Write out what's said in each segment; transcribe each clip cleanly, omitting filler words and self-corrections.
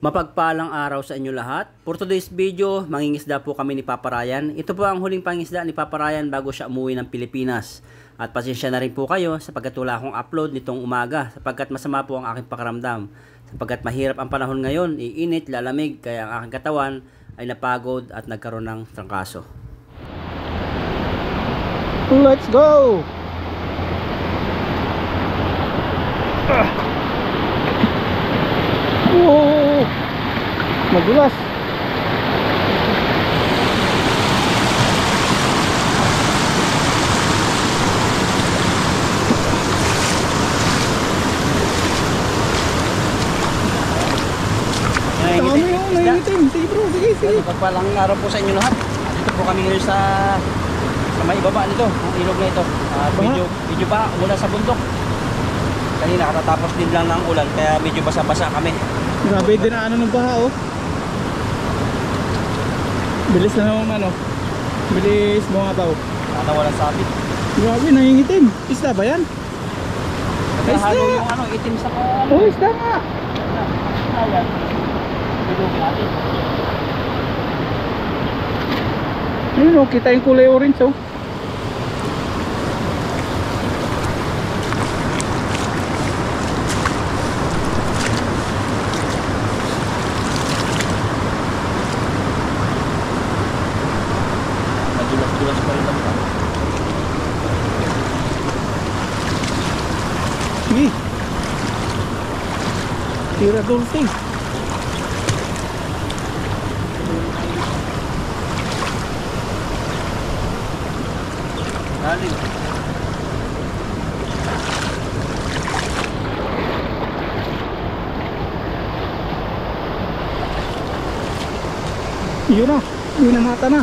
Mapagpalang araw sa inyo lahat. For today's video, mangingisda po kami ni Papa Ryan. Ito po ang huling pangingisda ni Papa Ryan bago siya umuwi ng Pilipinas. At pasensya na rin po kayo sapagkat wala akong upload nitong umaga sapagkat masama po ang aking pakaramdam. Sapagkat mahirap ang panahon ngayon, iinit, lalamig, kaya ang aking katawan ay napagod at nagkaroon ng trangkaso. Let's go! Oh, madulas. Sige bro, sige. Pagpalang araw po sa inyo lahat. Dito po kami ngayon sa may ibaba nito, ang ilog na ito. Medyo pa mula sa bundok. Kanina katatapos din lang ng ulan kaya medyo basa-basa kami. Grabe din na ng baha oh. Bilis na naman bilis mga tao. Sana walang sabit. Grabe, nangingitim. Isda ba yan? Nagkahalo yung itim sa oh, isda nga. Ayan. Bilugin natin. Ayun oh, kita yung kulay orange oh. Nadulas-dulas pa rin naman. Sige. Tira dulce. Lalim. Yun na, minamata na.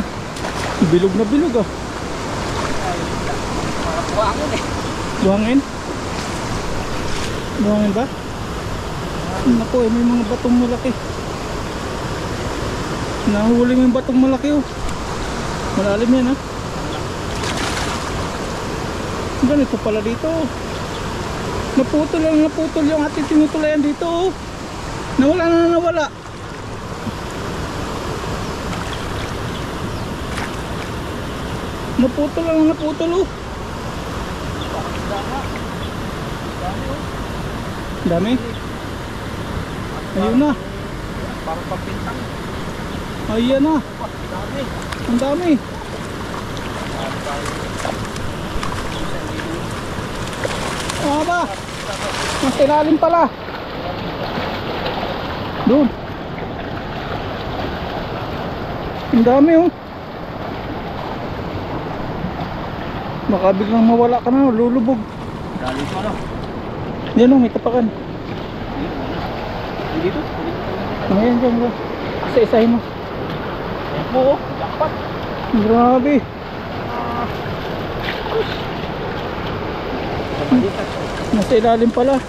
Bilog na bilog oh. Parang buhangin eh. Buhangin? Buhangin ba? Naku eh, may mga batong malaki. Nahuli mo yung batong malaki oh. Malalim yan ha. Ganito pala dito. Naputol yung ating tinutulayan dito. Nawala. Naputol oh. Dami. Ayun na. Parang pagpintang. Ayan na. Ang dami. Ba? Mas ilalim pala. Doon. Ang dami oh. Baka biglang mawala ka na, lulubog. Lalim pa lang. Yan oh, may tapakan. Dito? Ayan dyan. Isa-isahin mo. Ayan po oh. Jackpot. Grabe. Nasa ilalim pala.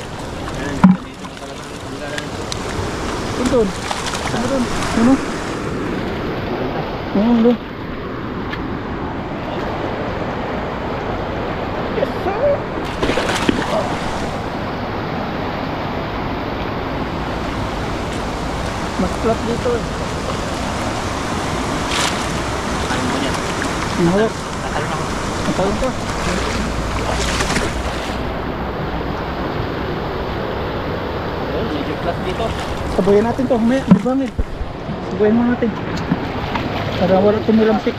Doon. Ano? Doon. Yes sir. Mas flat dito eh. Ano mo niya? Mahawak. Natalon ako. Natalon ka. Medyo flat dito. Sabayan natin to, may bangin. Sabayan mo natin. Para wala tumilamsik.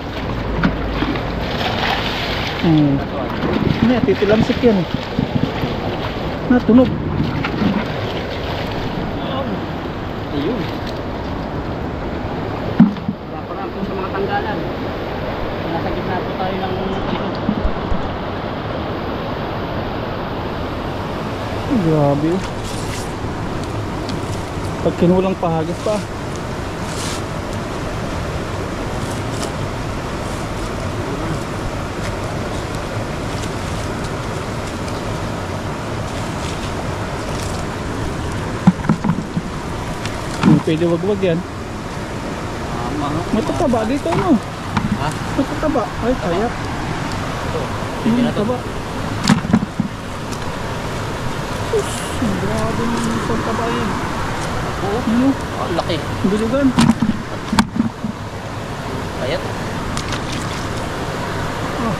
Hindi, titilamsik yan eh. Tunog. Ayun. Wala pa nga po sa mga tanggalan. Nasa gitna po tayo ng ilog. Grabe oh. Pag kinulang pahagas pa. Pwede wag-wag yan. Matataba dito no. Ha? Matataba. Ay, kaya. Pwede na to. Matataba. Grabe yung pagtabayin. Oo. Ano? Oh, laki. Bulugan. Payat. Oh.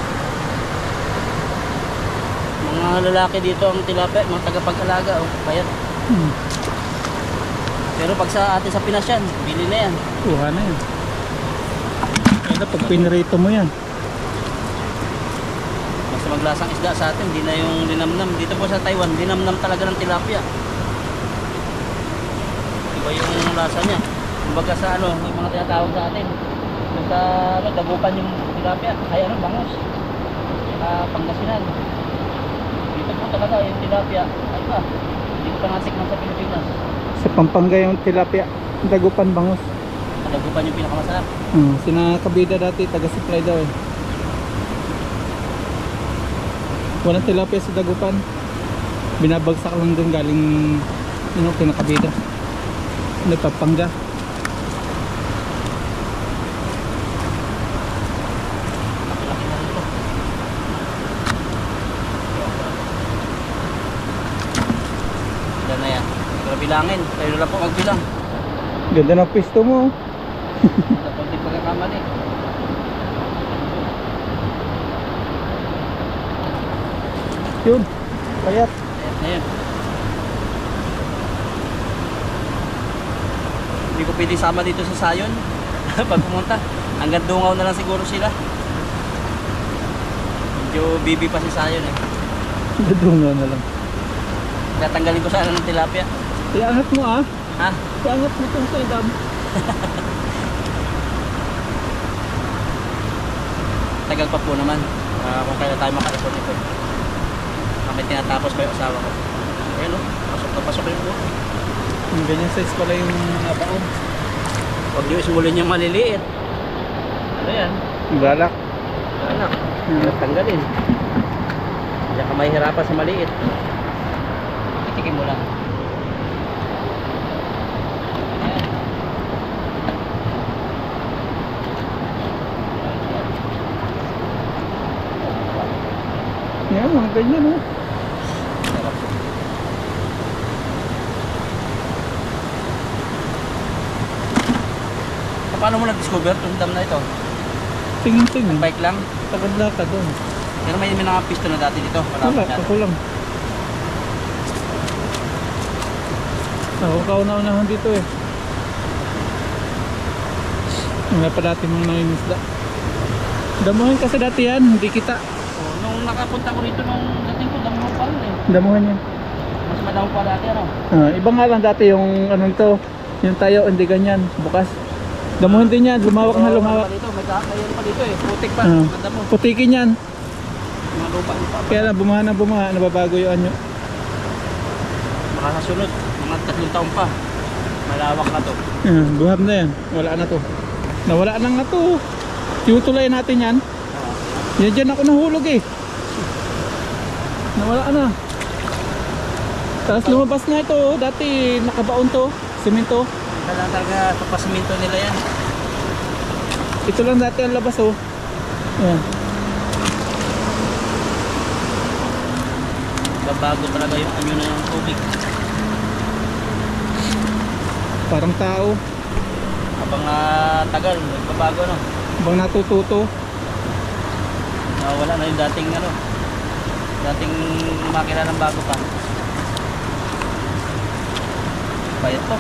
Mga lalaki dito ang tilapia, mga tagapag-alaga. Oh, payat. Pero pag sa atin sa Pinas yan, bili na yan. Kuha na yan. Kaya pag pinirito mo yan. Basta maglasang isda sa atin, di na yung linamnam. Dito po sa Taiwan, linamnam talaga ng tilapia. Iba yung lasa niya. Kumbaga sa ano, yung mga tinatawag sa atin. Yung sa ano, dagupan yung tilapia. Ay ano, bangus. Pangasinan. Dito po talaga yung tilapia. Ay ba? Hindi ko pa natikman sa Pilipinas. Sa Pampanga yung tilapia. Dagupan bangus. Dagupan yung pinakamasarap. Sina Kabida dati, taga-supply daw eh. Walang tilapia sa Dagupan. Binabagsak lang doon galing ano, kinakabida. Nagpapangga. Laki-laki na rito. Ilan na yan? Hindi ko na bilangin. Tayo na lang po magbilang. Ganda ng pisto mo. Sa konting pagkakamali. Yun. Payat. Ayan na yun. Hindi ko pwede sama dito sa sayon. Pag pumunta. Hanggang dungaw na lang siguro sila. Medyo bibi pa si sayon eh. Dadunga na lang. Tatanggalin ko sana ng tilapia. Iangat mo ah. Ha? Iangat mo itong sa idam. Tagal pa po naman. Kung kailan tayo makaresol ito. Kami tinatapos pa yung asawa ko. Ayun o. Pasok na pasok yung po. Yung ganyan size pala yung nabaon. Huwag nyo isulin yung maliliit. Ano yan? Balak. Anak. Hirap tanggalin. Hindi ka mahihirapan sa maliit. Titikin mo lang. Ayan. Yan, mga ganyan oh. Sarap. Paano mo nag-discover itong dam na ito? Tingin-tingin. Bike lang? Tagad ka doon. Pero may mga pisto na dati dito. Wala, ako lang. Ako kauna-unahan dito eh. Wala pa dati mong nangingisda. Damuhan kasi dati yan, hindi kita. Oh, nung nakapunta ko rito nung dating ko, damo pa rin eh. Damuhan yan. Mas madamo pa dati ano. Iba nga lang dati yung ano ito, yung tayo, hindi ganyan, bukas. Damuhan din yan, lumawak na lumawak. Dito, may ano pa dito eh. Putik pa. Damo. Putikin yan. Mga lupa pa. Kaya lang bumaha na bumaha, nababago yung anyo. Baka sa sunod, mga 3 taon pa. Malawak na to. Buhab na yan, wala na to. Nawala na nga to. Tutulay natin yan. Yan dyan ako nahulog eh. Nawala na. Tapos lumabas na ito, dati nakabaon to, simento. Ito lang talaga sa pasiminto nila yan. Ito lang dati ang labas oh. Ayan. Babago talaga yung anyo na yung tubig. Parang tao. Habang tagal, nagbabago no. Bang natututo. Wala na yung dating ano. Dating makina ng bago pa. Bayad to.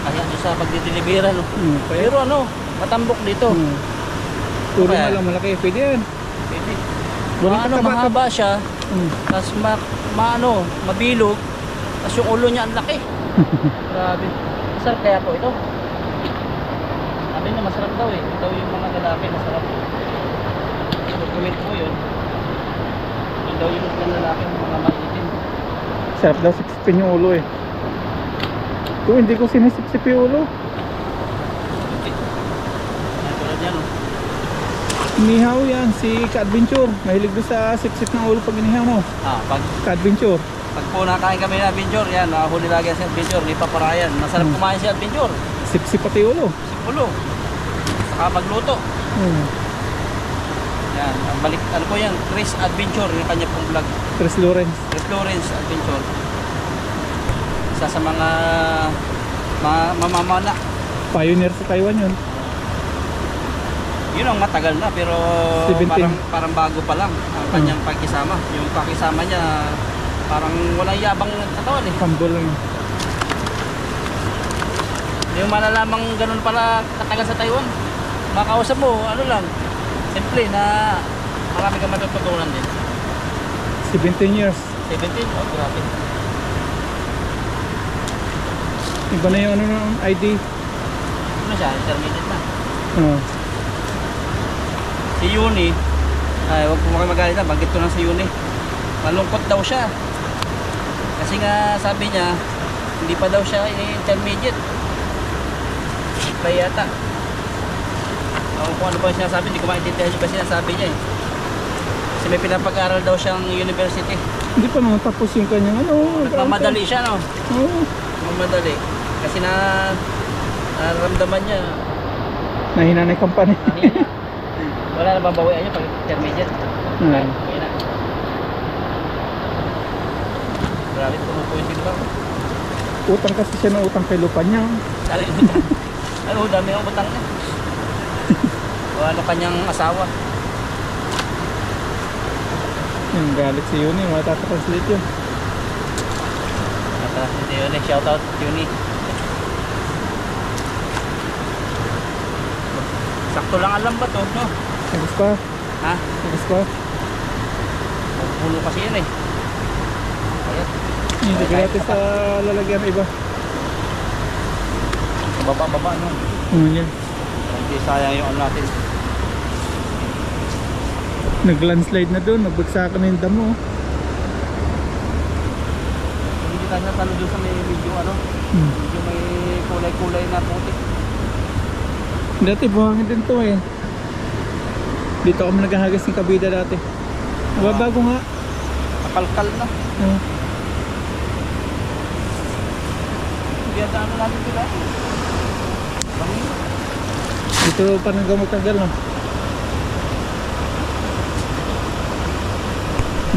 Kaya doon sa pagdideliveran no. Pero ano, matambok dito. Puro na lang malaki. Pwede yan. Pwede. Walang Ano, kataba- mahaba siya. Tapos mabilog. Tapos yung ulo niya ang laki. Grabe. Masarap kaya po ito. Sabi niya masarap daw eh. Daw yung mga lalaki masarap. Comment po yun. Yun daw yung mga lalaki mga malitin. Sarap daw sipsipin yung ulo eh. Kung hindi ko sinisipsip yung ulo. Yan tulad yan oh. Inihaw yan, si Ka-Adventure. Mahilig doon sa sipsip ng ulo pag inihaw mo. Pag Ka-Adventure. po nakain kami na Adventure, yan, nahuli lagi si Adventure, ni Paparayan. Masarap kumain si Adventure. Sipsip pati ulo. Ulo. Saka magluto. Yan, ang balik, ano po yan, Chris Adventure, yung kanya pong vlog. Chris Lawrence. Chris Lawrence Adventure. isa sa mga mamamana. Pioneer sa Taiwan yun. Yun ang matagal na, pero 17. parang bago pa lang ang kanyang pakisama. Yung pakisama niya parang walang yabang katawan eh. Humble lang. Hindi mo malalamang ganun pala katagal sa Taiwan. Makausap mo, ano lang, simple na marami kang matututunan din. 17 years. 17? Oh, grabe. Iba na yung ano ng ID. Ano siya? Intermediate na. Si Yuni, ay wag po kayo magalit na, bagit ko lang si Yuni. Malungkot daw siya. Kasi nga sabi niya, hindi pa daw siya intermediate. Pa yata. Kung ano ba sinasabi, hindi ko maintindihan yung ba sinasabi niya eh. Kasi may pinapag-aral daw siyang university. Hindi pa naman tapos yung kanyang ano. Nagmamadali siya, no? Oo. Nagmamadali. Kasi nararamdaman niya. Nahina na yung company. Wala na babawian niya pag intermediate. Hmm. Okay na. Grabe, pumupuntin lang. Utang kasi siya na utang kay lupa niya. Ano, dami ang utang niya. O ano kanyang asawa. Yung galit si Yuni, matatranslate yun. Natranslate yun eh. Shoutout Yuni. Sakto lang alam ba to, no? Agos pa. Ha? Agos pa. Puno kasi yun eh. Ayan. Hindi ka natin sa lalagyan iba. Baba, no? Yan. Hindi sayang yung ano natin. Nag-landslide na doon, nagbagsakan na yung damo. Hindi tayo natalo doon sa may medyo ano. Medyo may kulay-kulay na putik. Dati buhangin din to eh. Dito kami naghahagas ng kabida dati. Bago nga. Nakalkal na. Hindi ata ano natin sila. Bangin. Dito pa nang gamot-tagal no.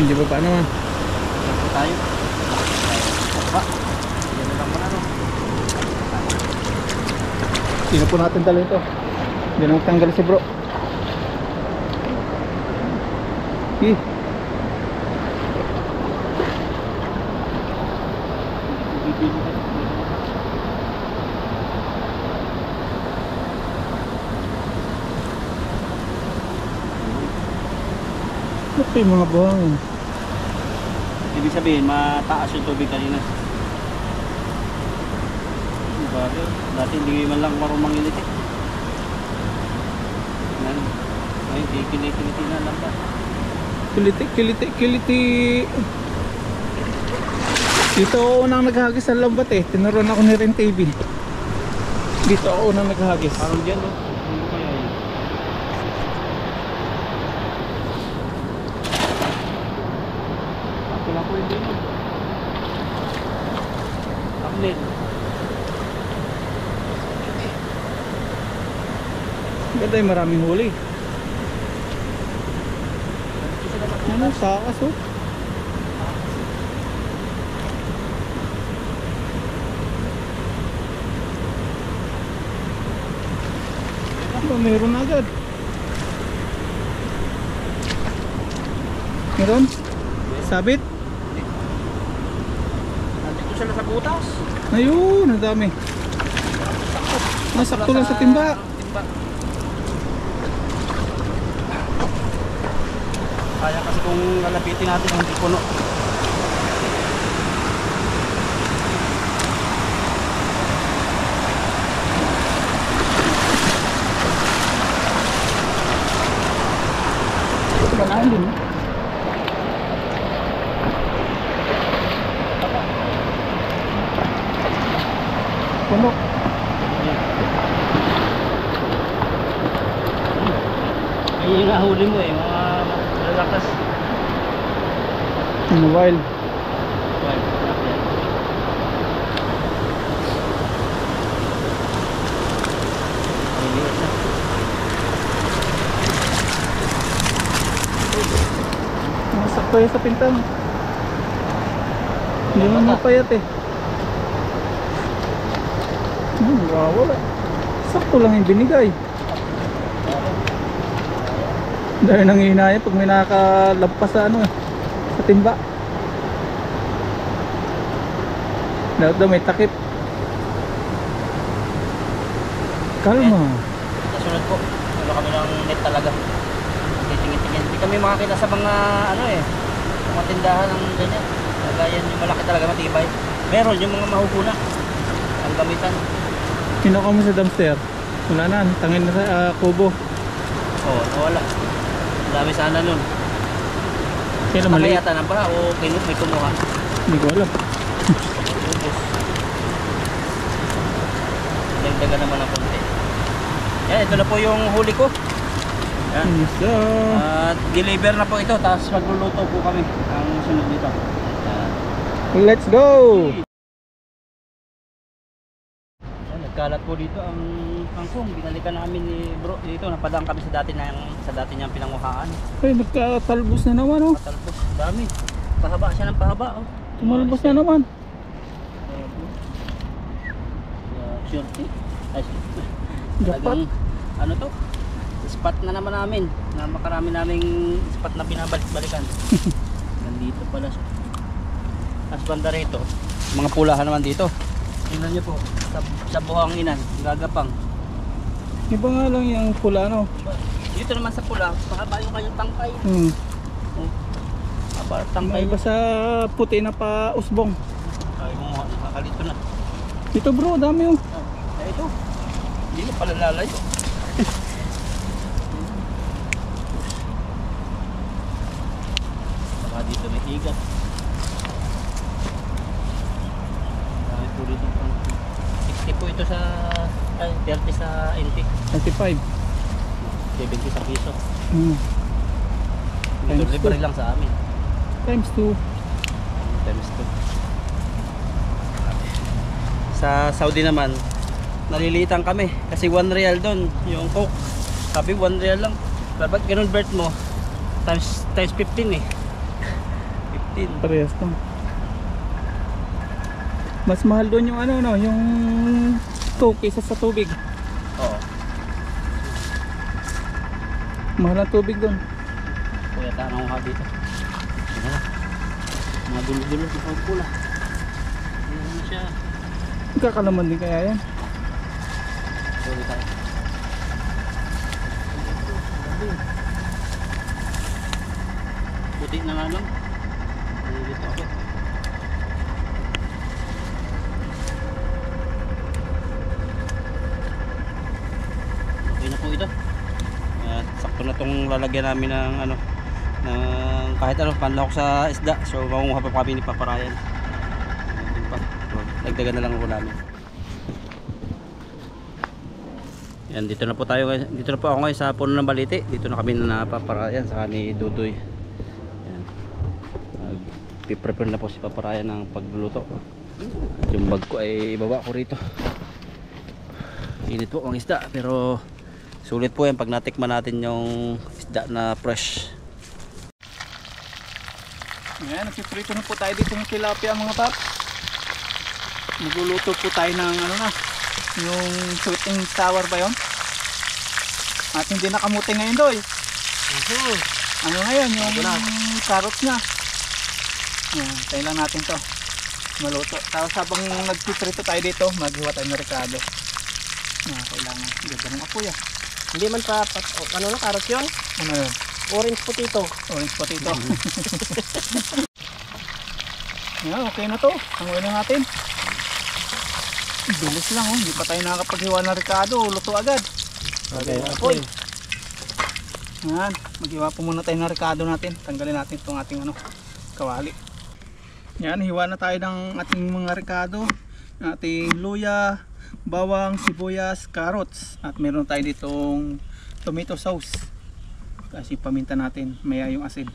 Hindi pa paano man. Ito tayo. Ba? Yan na lang muna no. Sino po natin dala ito? Hindi na magtanggal si bro. Ito yung mga buhangin. Ibig sabihin, mataas yung tubig kanina. Bago, dati hindi man lang marunong ngiliti. Ngayon, kiliti na lang ba? Kiliti. Dito ako unang naghagis sa lambat eh. Tinuruan ako ni Ren TV. Dito ako unang naghagis. Parang dyan, no? Ano kaya yun? Ako lang po hindi yun. Tamlin. Ganda yung maraming huli. Ano, sakas oh. Ano, meron agad. Meron? Sabit? Nandito sila sa butas. Ayun, ang dami. Nasakto lang sa timba. Kaya kasi kung lalapitin natin hindi puno. Banahan din. Puno. Ay, yung nahuli mo eh, mga lalakas. Wild. Nasakto yun sa pintang. Hindi mo mapayat eh. Wala. Sakto lang yung binigay. Dahil nangihinaya pag may nakalampas sa ano, sa timba. Dapat daw may takip. Kalma. Nasunod po. Ano kami ng net talaga. Titingin-tingin. Hindi kami makakita sa mga ano mga tindahan ng ganyan. Kagayan yung malaki talaga matibay. Meron yung mga mahupuna. Ang gamitan. Kinuha mo sa dumpster. Wala na, tangin na sa kubo. Oo, nawala. Ang dami sana nun. Kaya Saka mali. yata na pala o may kumuha. Hindi ko alam. Ubus. Nagdaga naman ng konti. Yan, ito na po yung huli ko. Yan. So, At deliver na po ito. Tapos magluluto po kami ang sunod nito. Yan. let's go! Yan, nagkalat po dito ang kangkong. Binalikan namin ni bro dito. Napadaan kami sa dati niyang pinanguhaan. Ay, nagkatalbos na naman oh. Patalbos. Dami. Pahaba siya ng pahaba. Oh. Tumalbos na naman. Shorty. Ay, Jackpot. talagang, ano to? Spot na naman namin. Na makarami naming spot na binabalik-balikan. Nandito pala siya. As banda rito, mga pulahan naman dito. Tingnan niyo po, sa buhanginan, gagapang. Iba nga lang yung pula no. Dito naman sa pula, mahaba yung kanyang tangkay. Mahaba tangkay. May iba sa puti na pa usbong. Ay mo, nakakalito na. Dito bro, dami oh. Ay ito, hindi na pala lalayo. Baka dito may higat. Dami po dito. 60 po ito sa, ay 30 sa NT. 35. 70 sa piso. Times Dito libre two. lang sa amin. Times 2. Times 2. Sa Saudi naman, nalilitan kami kasi 1 real doon yung coke. Sabi 1 real lang. Dapat convert mo times 15 eh. 15. Parehas lang. Mas mahal doon yung ano no, yung coke kaysa sa tubig. Oo. Mahal ang tubig doon. Kuya tanong nga dito. Ano na? Mga dulo-dulo sa pula. Ano siya? Kakalaman din kaya yan. Sorry tayo. Puti na nga lang. Dito ako. Okay na po ito. At sakto na tong lalagyan namin ng ano, ng kahit ano panlahok sa isda. So mangunguha pa kami ni Paparayan. Yun pa. So, dagdagan na lang ako namin. Yan, dito na po tayo guys. Dito na po ako ngayon sa puno ng baliti. Dito na kami na Paparayan saka ni Dudoy. Yan. Prepare na po si Paparayan ng pagluluto. At yung bag ko ay ibaba ko rito. Init po ang isda pero sulit po yan pag natikman natin yung isda na fresh. Ayan, nagpiprito na po tayo dito ng tilapia mga pap. Nagluluto po tayo ng ano na, yung sweet and sour ba yun? At hindi nakamuti ngayon doy. Ano ngayon, yung carrot niya. Ayan, tayo lang natin to maluto. Tapos habang nagpiprito tayo dito, maghiwa tayo ng ricado. Kailangan, ganda ng apoy ah. Hindi man pa ano na carrot yun? Ano yun? Orange potato. Orange potato. Yan, okay na to. Tanguin na natin. Bilis lang oh. Hindi pa tayo nakakapaghiwa ng ricado. Luto agad. Okay, Apoy. Yan. Maghiwa po muna tayo ng ricado natin. Tanggalin natin itong ating ano, kawali. Yan, hiwa na tayo ng ating mga ricado. Ating luya, bawang, sibuyas, carrots. At meron tayo ditong tomato sauce. Kasi paminta natin, maya yung asin.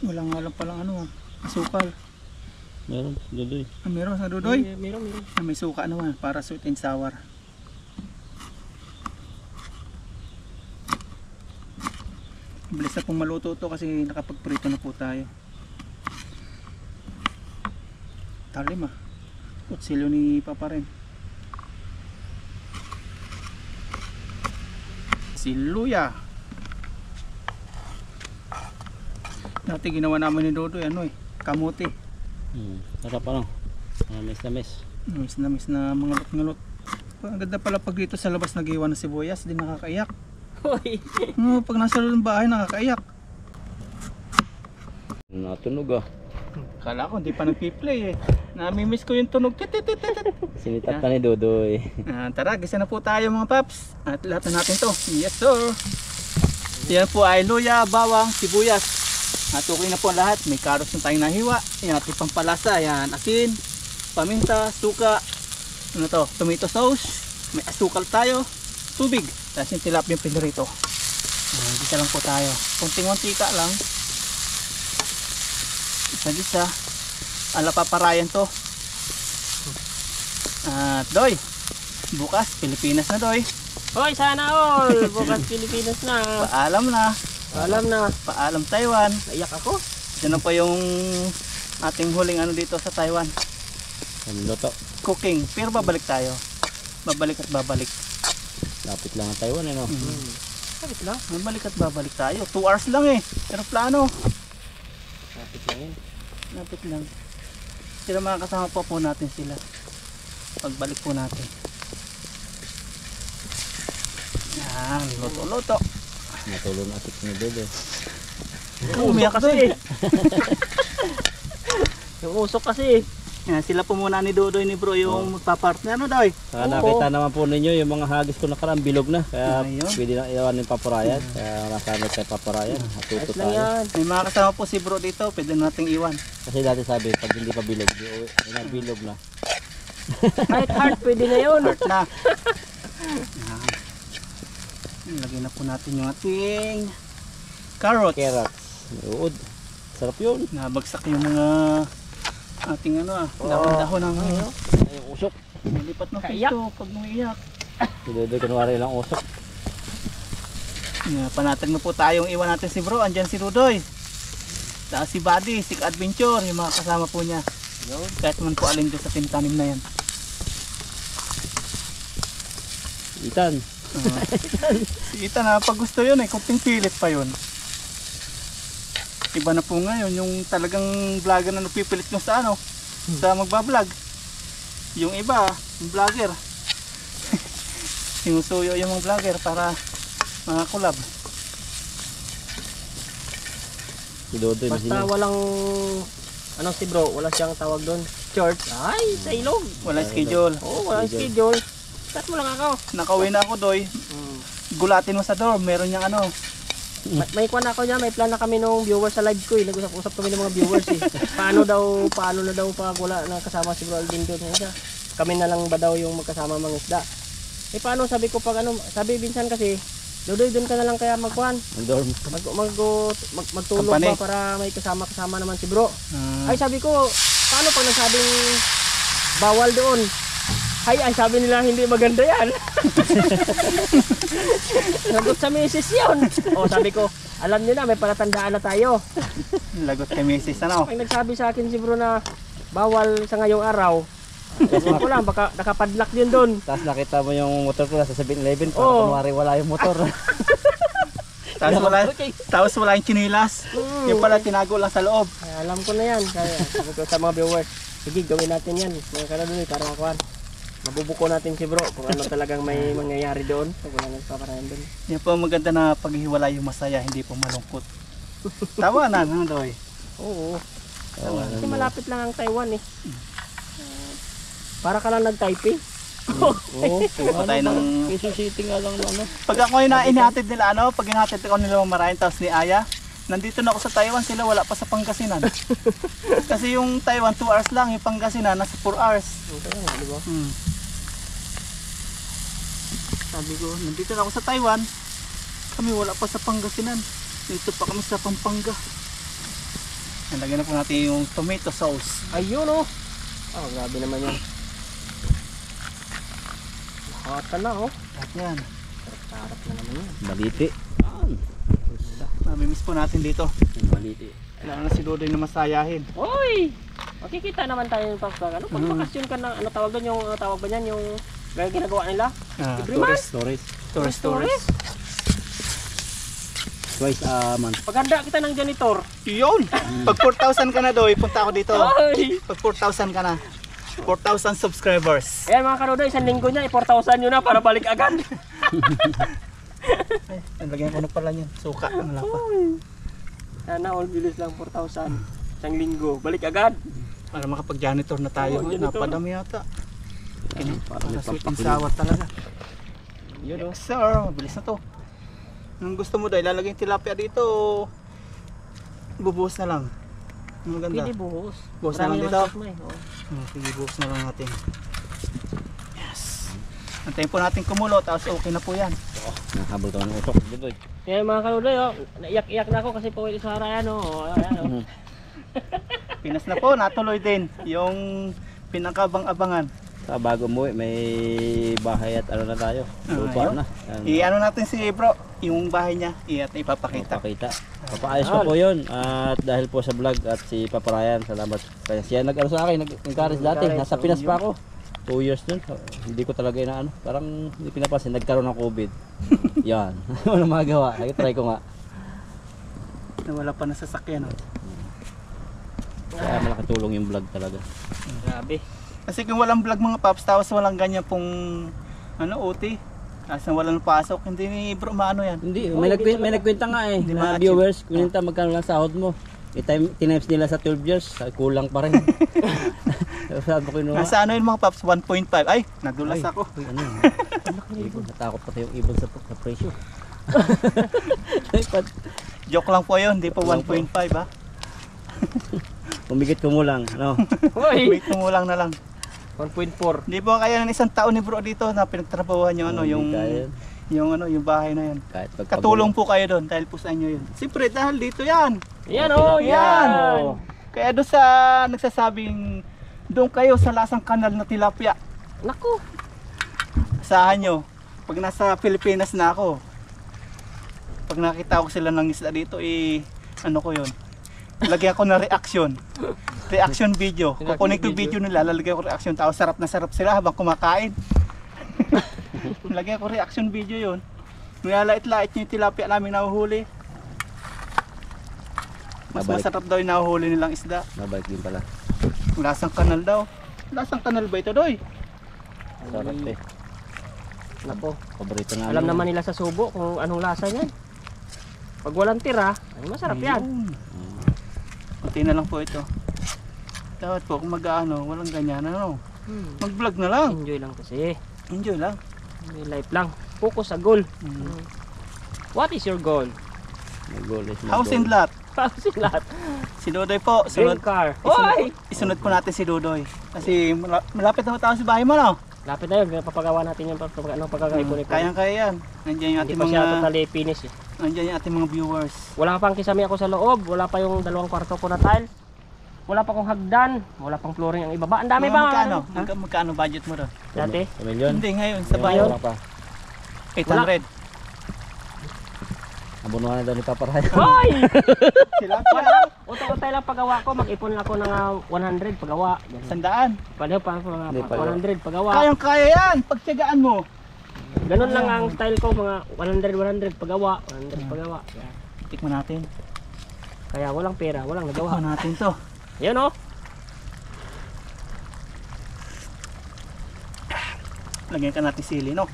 Walang alam palang ano, asukal. Meron, Dudoy. Meron sa Dudoy? Meron. May suka naman para sweet and sour. Bilis na pong maluto to kasi nakapagprito na po tayo. Talim ah. Kutsilyo ni Papa rin. Si Luya. Dati ginawa namin ni Dodoy kamuti. Sarap ano. Miss na miss. Miss na mga ngalot. Ang ganda pala pag dito sa labas nag-iwan ng sibuyas, di nakakaiyak. Hoy. Pag nasa loob ng bahay nakakaiyak. Natunog ah. Kala ko hindi pa nagpi-play Nami-miss ko yung tunog. Sinitat pa ni Dodoy. Tara, gisa na po tayo mga paps. At lahat na natin to. Yes sir. Yan po ay luya, bawang, sibuyas. At okay na po ang lahat. May carrots na tayong nahiwa. Yan ating pampalasa. Yan asin, paminta, suka. Ano to? Tomato sauce. May asukal tayo. Tubig. Tapos yung tilapia pinirito. Gisa lang po tayo. Kunting-kuntika lang. Isa-gisa. Ala paparayan to. At Doy, bukas Pilipinas na Doy. Hoy, sana all! Bukas Pilipinas na. Paalam na. Alam na. Paalam Taiwan. Naiyak ako. Yan na po yung ating huling dito sa Taiwan. Ang luto. Cooking. Pero babalik tayo. Babalik at babalik. Lapit lang ang Taiwan no. Sabit lang. Babalik at babalik tayo. 2 hours lang Pero plano. Sabit lang yun. Lapit lang. Sila makakasama po natin sila. Pagbalik po natin. Yan. Luto-luto. Natulog na atik ni Dodoy. Umiyak kasi. Yung usok kasi. Yan, sila po muna ni Dodoy ni Bro yung magpapartner Doy. Saka nakita naman po ninyo yung mga hagis ko nakaraan bilog na. Kaya Ayun. pwede na iwan ng paparayan. Kaya nasamit kay paparayan. Hatuto Ayos lang tayo. yan. May mga kasama po si Bro dito. Pwede nating iwan. Kasi dati sabi pag hindi pa bilog, di na bilog na. Kahit heart pwede na yun. Heart na. Yan. Lagyan na po natin yung ating carrots. Carrots. Uod. Sarap yun. Nabagsak yung mga ating dahon-dahon ng Yung usok. nilipat na Kaiyak. pito pag umiiyak. Si Dodoy kunwari lang usok. Panatag na po tayong iwan natin si Bro. Andyan si Rudoy. Tapos si Buddy, si Adventure, yung mga kasama po niya. Kahit man po alin doon sa tintanim na yan. Itan. Si Ethan pag gusto yun kunting pilit pa yun. Iba na po ngayon yung talagang vlogger na napipilit nyo sa sa magbablog. Yung iba, yung vlogger. Sinusuyo yung mga vlogger para mga collab. Si Dodoy na Basta sila. walang, si bro, wala siyang tawag doon. Church. Ay, sa ilog. Wala schedule. Oo, walang schedule. Cut mo lang ako. Nakauwi na ako Doy. Gulatin mo sa dorm, meron niyang May kwan ako niya, may plan na kami nung viewers sa live ko Nag-usap-usap kami ng mga viewers paano na daw pag wala na kasama si Bro Alvin doon. Kami na lang ba daw yung magkasama mga isda. Paano sabi ko pag sabi minsan kasi, Dodoy doon ka na lang kaya magkuhan. Ang dorm. Magtulog Company. ba para may kasama naman si Bro. Ay sabi ko, paano pag nagsabing bawal doon? Ay sabi nila hindi maganda yan. Lagot sa misis yun. Sabi ko, alam niyo na may palatandaan na tayo. lagot kay Mrs. Pag nagsabi sa akin si Bro na bawal sa ngayong araw, ewan ko lang, baka nakapadlock din doon. Tapos nakita mo yung motor ko sa 7-Eleven. Para Oo. kunwari wala yung motor. Tapos wala yung chinilas. Yung pala tinago lang sa loob. Ay, alam ko na yan. Kaya sabi ko sa mga viewers, sige gawin natin yan. Mga kanadoy, para kuhan. Mabubuko natin si Bro kung ano talagang may mangyayari doon. Pag wala nagpaparayan doon. Yan po ang maganda na paghiwalay yung masaya, hindi po malungkot. Tawa na, Doy. Oo. Kasi malapit lang ang Taiwan para ka lang nag-typing. Oo. Punta tayo ng... Quezon City nga lang na Pag ako yung inihatid nila, pag inihatid ako nila Marayan, tapos ni Aya, nandito na ako sa Taiwan, sila wala pa sa Pangasinan. Kasi yung Taiwan 2 hours lang, yung Pangasinan nasa 4 hours. Di ba? Sabi ko, nandito na ako sa Taiwan, kami wala pa sa Pangasinan. Dito pa kami sa Pampanga. Nalagyan na po natin yung tomato sauce. Ayun grabe naman yan. Nakata na At yan, Sarap na naman yan. Maliti. namimiss po natin dito. Maliti. Kailangan na si Dodoy na masayahin. Hoy! Makikita naman tayo ng Paps. Ano, pag bakasyon ka na, ano tawag doon, yung tawag ba niyan, yung gaya ginagawa nila? Every month? Tourist. Twice a month. Paganda kita ng janitor. Yun! Pag 4,000 ka na doy, punta ako dito. Ay! Pag 4,000 ka na. 4,000 subscribers. Ayan mga kanudoy, isang linggo niya, 4,000 yun na para balik agad. Ay, nalagyan ko na pala niyan. Suka. Wala pa. Sana all bilis lang 4,000. Isang linggo, balik agad. Para makapag-janitor na tayo. Oo, janitor. Napadami yata. Para may Sweet and pampakuli. sour talaga. Yun, oh. Yes sir, mabilis na to. Anong gusto mo daw? Ilalagay yung tilapia dito o bubuhos na lang? Ang maganda. Pwede buhos. Buhos na lang Marami dito? naman sauce mo eh, oh. Sige, buhos na lang natin. Yes. Antayin po natin kumulo, tapos okay na po yan. Nakahabol ka ng usok. Dito eh. Kaya mga kanudoy, oh, naiyak-iyak na ako kasi pauwi sa harayan, oh. Ayan, oh. Pinas na po, natuloy din. Yung pinakabang-abangan. Sa bago umuwi, may bahay at ano na tayo. Lupa ayun. na. I-ano natin si bro, yung bahay niya, ipapakita. Papakita. Papaayos ko po yun. At dahil po sa vlog at si Papa Ryan, salamat. Kaya siya nag-ano sa akin, nag-encourage dati. Nasa Pinas pa ako. 2 years nun. Hindi ko talaga inaano. Parang hindi pinapansin. Nagkaroon ng COVID. Yan. Wala magawa. Try ko nga. Wala pa na sasakyan. Oh. Kaya malaki tulong yung vlog talaga. Grabe. Kasi kung walang vlog mga paps, tapos walang ganyan pong OT, tapos walang pasok, hindi ni bro maano yan. Hindi. Oh, May nagkwenta nga eh. Hindi Na ma-achieve. viewers, kuninta magkano lang sahod mo. Tinimes nila sa 12 years. Kulang pa rin. Sabi ko kinuha. Nasa ano yun mga paps, 1.5. Ay, nadulas ako. Uy, ano yun? Ibon. Natakot pati yung ibon sa presyo. Joke lang po yun, hindi po Joke lang po. 1.5 ha. Pumigit ko mo lang. Ano? Hoy! Wait mo lang na lang. 1.4. Hindi po kaya ng isang taon ni bro dito na pinagtrabahuhan yung ano, yung Kaya, yung bahay na yan. kahit Katulong po kayo doon dahil po sa inyo yun. Siyempre dahil dito yan. Yan, oh, yan! Oh. Kaya doon sa nagsasabing doon kayo sa lasang kanal na tilapia. Naku! Asahan nyo, pag nasa Pilipinas na ako, pag nakita ko sila ng isda dito, ano ko yun, lagyan ko na reaction video, kukunin ko video nila, lalagyan ko reaction, tapos sarap na sarap sila habang kumakain. Lagyan ko reaction video yun, nilalait-lait nyo yung tilapia namin nahuhuli. Mas Babalik. masarap daw yung nahuhuli nilang isda. Mabalik din pala. Lasang kanal daw. Lasang kanal ba ito doy? Sarap eh. Naku. Paborito namin. Alam naman nila sa subo kung anong lasa niyan. Pag walang tira, ay masarap yan. Ayun. Kunti na lang po ito. Dapat po kung mag-ano, walang ganyan ano. Mag-vlog na lang. Enjoy lang kasi. Enjoy lang. Enjoy life lang. Focus sa goal. What is your goal? May goal is my House goal. and lot. Kasi lahat. Si Dodoy po. Dream Sunod, car. Hoy! isunod po natin si Dodoy. Kasi malapit na tayo sa bahay mo no? Lapit na yun. Papagawa natin yung pagkakaipon. Kayang-kaya yan. Nandiyan yung Hindi ating pa siya mga totally finish eh. nandiyan yung ating mga viewers. Wala pang kisame ako sa loob. Wala pa yung 2 kwarto ko na tile. Wala pa akong hagdan. Wala pang flooring ang ibaba. Ang dami Mga ba? magkano? Ha? Magkano budget mo doon? Dati? Sa milyon? Hindi ngayon sa Ngayon, bahay. wala pa. 800. Abunuhan na daw ni Papa Ryan. Hoy! Sila Wala. Utay-utay lang pagawa ko. Mag-ipon ako ng 100 pagawa. Sandaan. Pareho pa mga Hindi, pareho. 100 pagawa. Kayang-kaya yan. Pagtiyagaan mo. Ganun lang ang style ko, mga 100 pagawa, 100 pagawa. Yan. Tikman natin. Kaya walang pera, walang nagawa. Tikman natin to. Yan oh. Lagyan ka natin sili, no?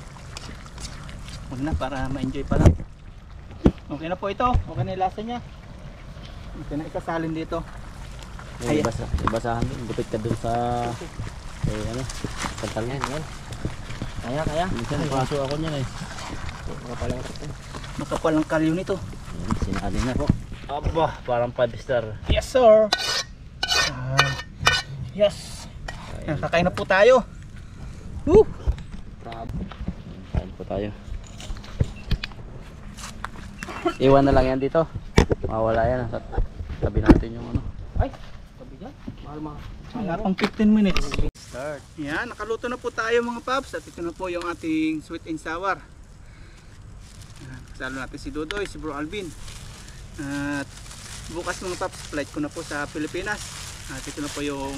Huwag na, para ma-enjoy pa lang. Okay na po ito. Okay na yung lasa niya. Okay na ikasalin dito. May Ayan. basahan din. Gupit ka dun sa... ano? Kantal Yan, yan. yan. Kaya. Minsan nagpaso ako niyan eh. Mga palang karton. Makapal ang kalyo nito. Yan, sinali na po. Aba, parang 5 star. Yes, sir! Yes! Ayan, kakain na po tayo. Woo! Kain po tayo. Iwan na lang yan dito. Mawala yan. Tabi natin yung ano. Ay, sabi dyan. Mahal mga. Wala pang 15 minutes. Start. Yan, nakaluto na po tayo mga paps. At ito na po yung ating sweet and sour. Yan, kasalo natin si Dodoy, si Bro Alvin. At bukas mga paps, flight ko na po sa Pilipinas. At ito na po yung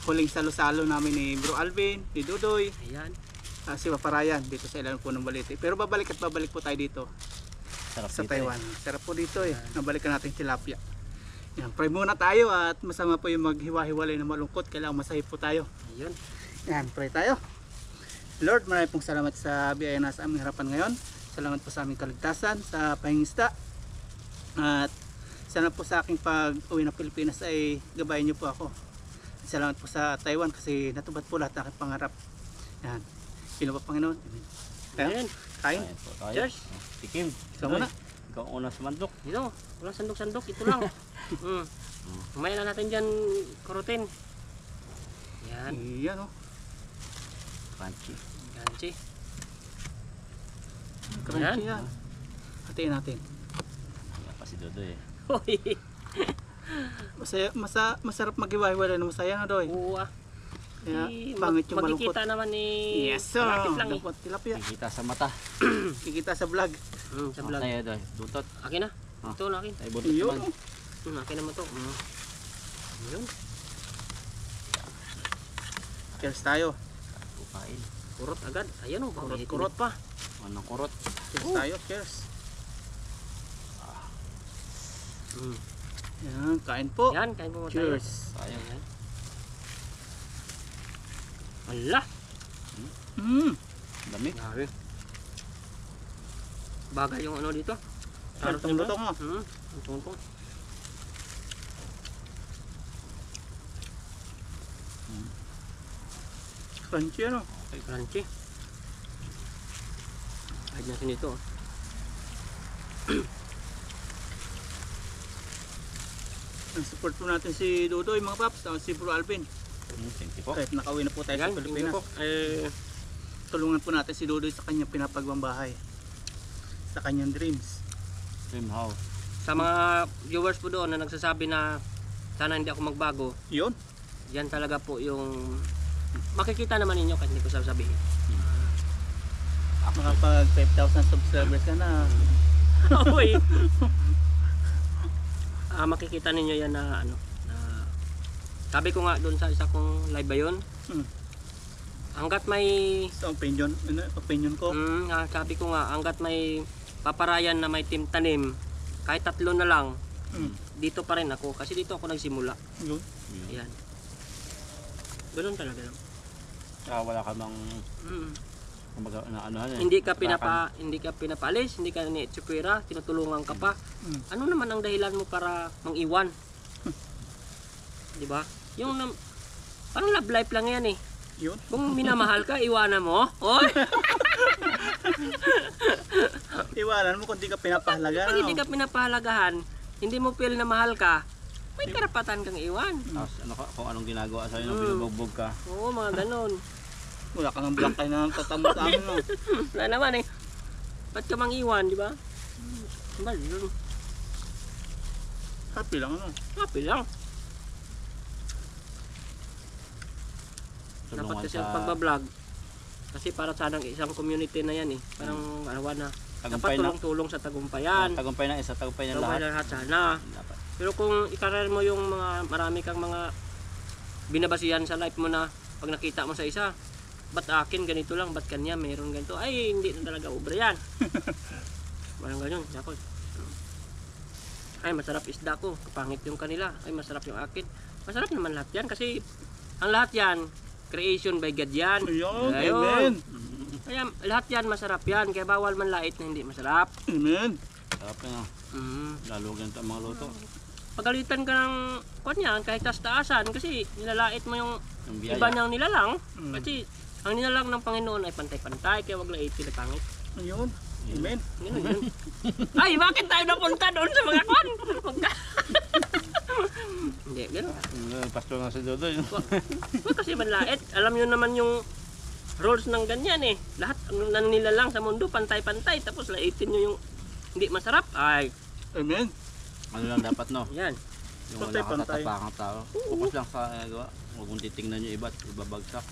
huling salo-salo namin ni Bro Alvin, ni Dudoy, Ayan. si Paparayan dito sa ilalim po ng Balete. Pero babalik po tayo dito Sarap sa dito Taiwan. Sarap po dito eh. Nabalikan natin yung tilapia. Yan, pray muna tayo at masama po yung maghiwa-hiwalay na malungkot. Kailangan masahip po tayo. Ayun. Yan, pray tayo. Lord, maraming pong salamat sa biyaya na sa aming harapan ngayon. Salamat po sa aming kaligtasan, sa pangingisda. At sana po sa aking pag-uwi ng Pilipinas ay gabayan niyo po ako. Salamat po sa Taiwan kasi natupad po lahat ng aking pangarap. Yan. Pino po Panginoon. Amen. Kaya, Ayan. kain. Ayan po tayo. Cheers. Tikim. Ikaw muna. Ikaw ang una sa mandok. Dito. Walang sandok-sandok. Ito lang. Kumain na natin dyan, kurutin. Yan. Yan o. Crunchy. Ganchi. Crunchy yan. Hatiin natin. Ayan pa si Dodoy eh. Hoy. Masarap maghiwa-hiwalay na masaya na doy. Oo ah. Kaya pangit yung malungkot. Makikita naman ni... Yes sir. Malapit lang eh. Dapat tilapia. Kikita sa mata. Kikita sa vlog. Sa vlog. Tayo Doy. Dutot. Akin na. Ah. Ito na akin. Tayo buntot Yun. naman. Akin naman to. Yun. Cheers tayo. Kukain. Kurot agad. Ayan o. Kurot pa. Anong kurot? Cheers tayo. Cheers. Yan. Kain po. Yan. Kain po tayo. Cheers. Tayo. Ayan. Ala. Dami. Grabe. Bagay yung ano dito. Lutong-lutong mo. Lutong-lutong. Crunchy ano. Crunchy. Kahit natin dito. Support po natin si Dudoy mga paps. Si Bro Alvin. Thank you po. Kahit nakauwi na po tayo sa Pilipinas. Tulungan po natin si Dudoy sa kanyang pinapagmambahay. Sa kanyang dreams. Dream house. Sa mga viewers po doon na nagsasabi na sana hindi ako magbago, Yun. yan talaga po yung makikita naman ninyo kahit hindi ko sasabihin. Makapag 5,000 subscribers ka na. Oy. Makikita ninyo yan na ano, na sabi ko nga doon sa isa kong live ba yun? Hanggat may Sa opinion ko. sabi ko nga hanggat may paparayan na may team tanim, kahit 3 na lang, dito pa rin ako kasi dito ako nagsimula. Yun. Ayan. Ganun talaga lang. Wala ka bang kumbaga na ano Hindi ka pinapalis, hindi ka ni Chukwira, tinutulungan ka pa. Ano naman ang dahilan mo para mang-iwan? 'Di ba? Yung parang love life lang 'yan eh. Yun. Kung minamahal ka, iwanan mo. Oy. Iwanan mo kung di ka pinapahalaga. Pag hindi ka pinapahalagahan, hindi mo feel na mahal ka, may karapatan kang iwan. Tapos ano ka, kung anong ginagawa sa'yo nung binubugbog ka. Oo, mga ganun. Wala ka ng black eye na tatamo sa amin. No? Wala naman eh. Ba't ka mang iwan, di ba? Happy lang ano. Happy lang. Dapat Tulungan kasi sa ang pagbablog, kasi para sa isang community na yan eh. Parang arawan na. Dapat tagumpay na. tulong-tulong sa tagumpayan. Tagumpay ng isa, tagumpay ng Tagumpay lahat. na lahat sana. Dapat. Pero kung ikarar mo yung mga marami kang mga binabasihan sa life mo na pag nakita mo sa isa, ba't akin ganito lang, ba't kanya mayroon ganito, ay hindi na talaga obra yan. Parang ganyan, yakot. Ay masarap isda ko, kapangit yung kanila, ay masarap yung akin. Masarap naman lahat yan kasi ang lahat yan, creation by God yan. Ayun. Ayun. Amen. Kaya lahat yan masarap yan, kaya bawal man lait na hindi masarap. Amen. Sarap na. Lalo ganito ang mga luto. Pagalitan ka ng kwan yan, kahit taas-taasan, kasi nilalait mo yung Yung biyaya. iba niyang nilalang. Kasi ang nilalang ng Panginoon ay pantay-pantay, kaya wag laitin na pangit. Ayun. Amen. Ganun yun. Ay, bakit tayo napunta doon sa mga kwan? Hindi, gano'n. Pastor nga si Dodoy. Wag kasi manlait. Alam nyo naman yung rules ng ganyan eh. Lahat ang nilalang sa mundo, pantay-pantay. Tapos laitin nyo yung hindi masarap. Ay, Amen. Ano lang dapat no? yan. Yung wala ka tatapakang tao. Focus lang sa gawa. Huwag mong titingnan yung iba at ibabagsak.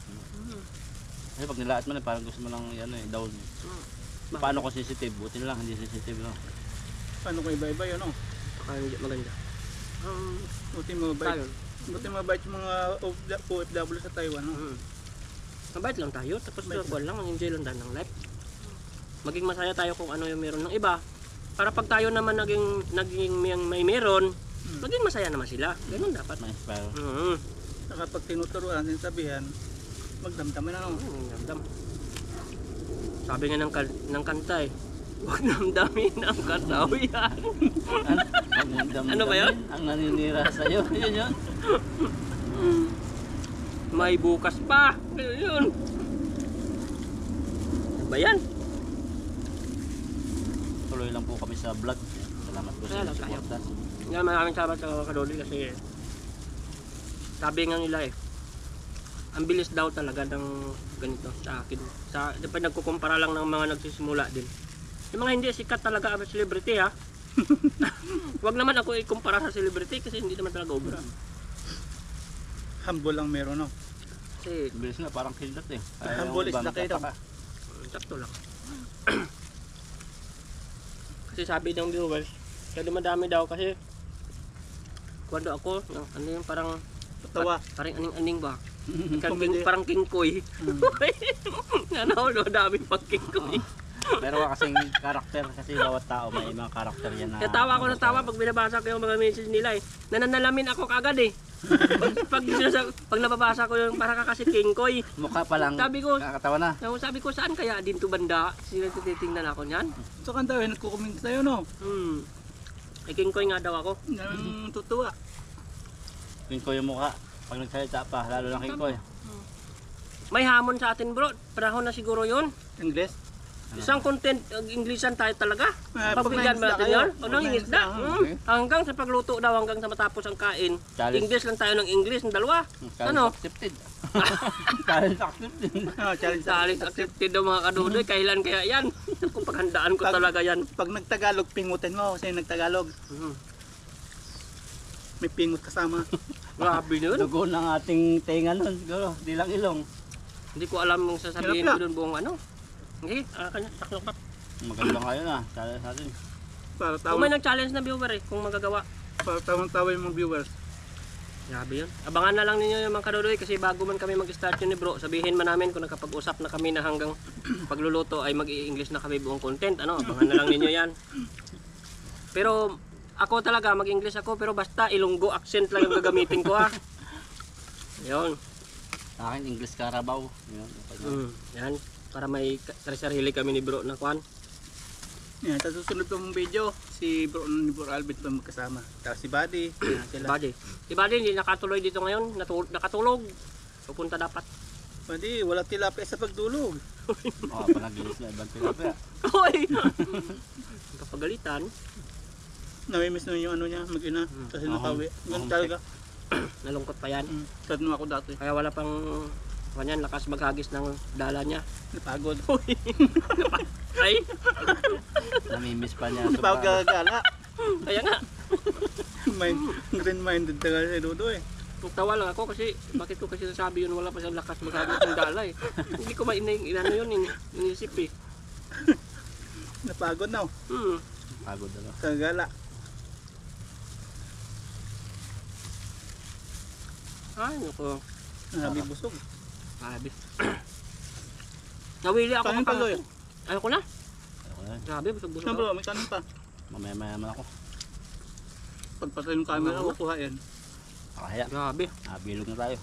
Kasi pag nilaat mo na parang gusto mo lang yan eh, down. Paano kung sensitive? Buti na lang, hindi sensitive no? Paano ko iba-iba yun? No? Baka hindi maganda. Buti mo ba? Tayo. Buti mabait yung mga OFW sa Taiwan. No? Mabait lang tayo, tapos Mabait wala lang, enjoy lang tayo ng life. Maging masaya tayo kung ano yung meron ng iba. Para pag tayo naman naging may meron, maging masaya naman sila. Ganun dapat. Ma-inspire. Saka pag tinuturuan, sinasabihan, magdamdaman na. No? Damdam. Sabi nga ng kanta eh, huwag damdamin ang kasawian. Ano ba yun? Ang naninira sa'yo. Yun yun. May bukas pa. Yun. Ano ba yan? Tuloy lang po kami sa vlog. Salamat po sa Salamat inyong suporta. Nga, maraming salamat sa Kadoli kasi sabi nga nila eh, ang bilis daw talaga ng ganito sa akin. Di pa nagkukumpara lang ng mga nagsisimula din. Yung mga hindi sikat talaga ang celebrity ha. Huwag naman ako ikumpara sa celebrity kasi hindi naman talaga obra. Humble lang meron, no? Kasi Bilis na, parang kildot eh. Humble is the kingdom. sakto lang. Kasi sabi ng viewers, kaya dumadami daw kasi kwando ako, ano yung parang Tawa. parang aning-aning ba? Comedy. Parang King Koy. Ano, daming pag King Koy. Meron ka kasing karakter kasi bawat tao may mga karakter yan na... Kaya tawa ako ng tawa pag binabasa ko yung mga message nila eh. Nananalamin ako kagad eh. pag nababasa ko yung parang ka kasi King Koy. Mukha pa lang Sabi ko- nakakatawa na. Sabi ko, saan kaya din to banda? Sila titingnan ako niyan. So kanta yun, nagkukomment sa'yo, no? Ay King Koy nga daw ako. Nang tutuwa. King Koy yung mukha. Pag nagsalita pa, lalo lang King Koy. May hamon sa atin bro. Panahon na siguro yun. English. Isang content, Englishan tayo talaga. Ah, Pagbigyan pag mo natin naisda yun. kayo. O nang Pag isda. naisda, okay. Hanggang sa pagluto daw, hanggang sa matapos ang kain. Challenge. English lang tayo ng English, ng dalawa. Challenge Ano? accepted. Challenge accepted. Challenge. Challenge accepted daw mga kadudoy. Kailan kaya yan? Kung paghandaan ko Pag- talaga yan. Pag nagtagalog, pingutin mo kasi nagtagalog. May pingut kasama. Grabe nun. Dugo ng ating tenga nun siguro. Di lang ilong. Hindi ko alam kung sasabihin Hirap ko dun buong ano. Hindi, kanya, saklo ka. Maganda kayo na. Challenge natin. Para Kung may tawang nag-challenge na viewer eh, kung magagawa. tawa yung mga viewers. Grabe yun. Abangan na lang ninyo yung mga kadudoy kasi bago man kami mag-start yun ni bro, sabihin man namin kung nakapag-usap na kami na hanggang pagluluto ay mag-i-English na kami buong content. Ano, abangan na lang ninyo yan. Pero ako talaga, mag-English ako, pero basta Ilonggo accent lang yung gagamitin ko ha. Yun. Sa akin, English Carabao. Yun. Yan. Para may sarili kami ni bro na kwan. Yan, sa susunod pong video, si Bro Albert pa magkasama. Tapos si Buddy. Yan, Si sila. Buddy. Si Buddy hindi nakatuloy dito ngayon. Nakatulog. Pupunta dapat. Buddy, wala tilapia sa pagdulog. Oh, panagilis na ibang tilapia. Hoy! Kapagalitan. Namimiss na yung ano niya, mag-ina. Kasi nakawi. Ganun talaga. Nalungkot pa yan. Sad mo ako dati. Kaya wala pang kanyan, lakas maghagis ng dala niya. Napagod. Ay, Namimiss pa niya. Napagod Sobrang. gagala. kaya nga. Green-minded talaga si Dudo eh. Tawa lang ako kasi bakit ko kasi nasabi yun wala pa siyang lakas maghagis ng dala eh. Hindi ko inano yun, inisip eh. Napagod na. Pagod na. Kagala. Ay, naku. Nabi busog. Grabe. Nawili ako Kanin pa, Loy. Ayoko na. Ayoko na. Grabe, busog-busog Saan ako. bro, may kanin pa. Mamaya-maya naman ako. Pagpatay ng camera, kukuha yan. Kaya, Grabe. bilog na tayo.